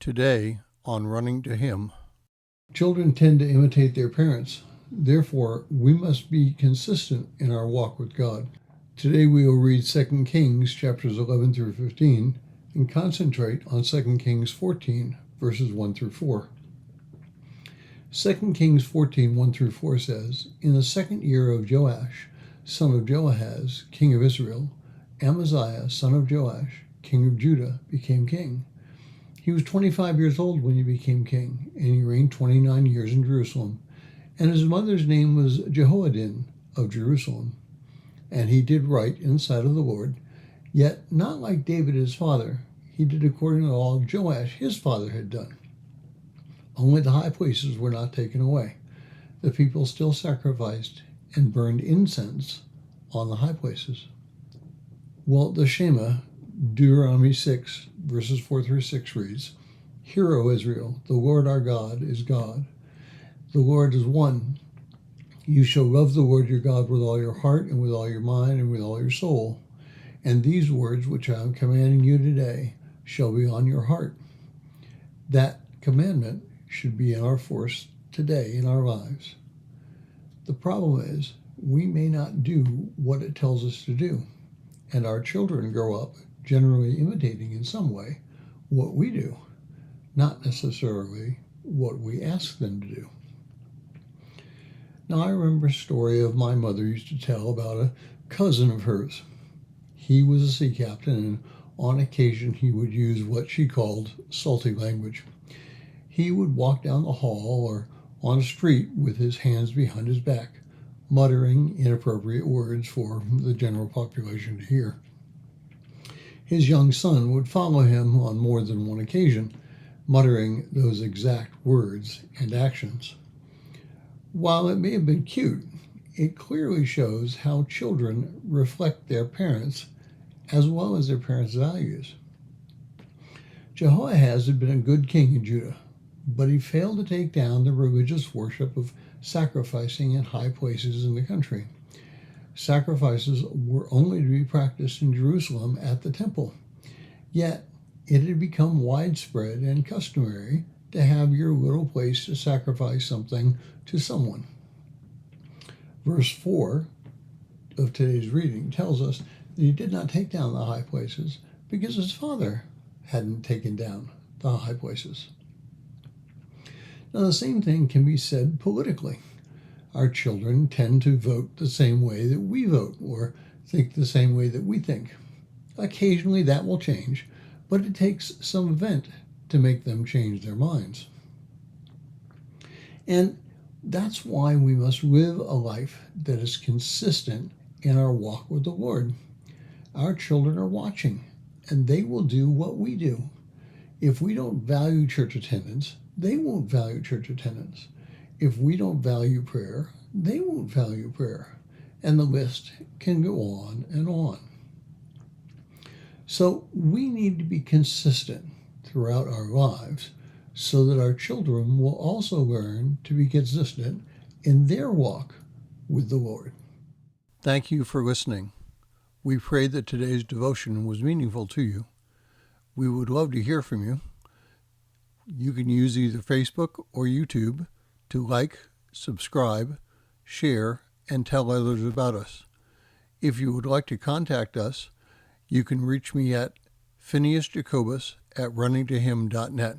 Today on Running to Him. Children tend to imitate their parents. Therefore, we must be consistent in our walk with God. Today we will read 2 Kings chapters 11 through 15 and concentrate on 2 Kings 14 verses 1 through 4. 2 Kings 14, 1 through 4 says, In the second year of Joash, son of Joahaz, king of Israel, Amaziah, son of Joash, king of Judah, became king. He was 25 years old when he became king, and he reigned 29 years in Jerusalem. And his mother's name was Jehoaddin of Jerusalem. And he did right in the sight of the Lord, yet not like David his father. He did according to all Joash his father had done. Only the high places were not taken away. The people still sacrificed and burned incense on the high places. Well, the Shema, Deuteronomy 6, verses 4 through 6 reads, Hear, O Israel, the Lord our God is God. The Lord is one. You shall love the Lord your God with all your heart and with all your mind and with all your soul. And these words which I am commanding you today shall be on your heart. That commandment should be in our force today in our lives. The problem is we may not do what it tells us to do, and our children grow up generally imitating in some way what we do, not necessarily what we ask them to do. Now, I remember a story of my mother used to tell about a cousin of hers. He was a sea captain, and on occasion he would use what she called salty language. He would walk down the hall or on a street with his hands behind his back, muttering inappropriate words for the general population to hear. His young son would follow him on more than one occasion, muttering those exact words and actions. While it may have been cute, it clearly shows how children reflect their parents as well as their parents' values. Joahaz had been a good king in Judah, but he failed to take down the religious worship of sacrificing in high places in the country. Sacrifices were only to be practiced in Jerusalem at the temple. Yet, it had become widespread and customary to have your little place to sacrifice something to someone. Verse 4 of today's reading tells us that he did not take down the high places because his father hadn't taken down the high places. Now, the same thing can be said politically. Our children tend to vote the same way that we vote or think the same way that we think. Occasionally that will change, but it takes some event to make them change their minds. And that's why we must live a life that is consistent in our walk with the Lord. Our children are watching, and they will do what we do. If we don't value church attendance, they won't value church attendance. If we don't value prayer, they won't value prayer. And the list can go on and on. So we need to be consistent throughout our lives so that our children will also learn to be consistent in their walk with the Lord. Thank you for listening. We pray that today's devotion was meaningful to you. We would love to hear from you. You can use either Facebook or YouTube to like, subscribe, share, and tell others about us. If you would like to contact us, you can reach me at phineasjacobus@runningtohim.net.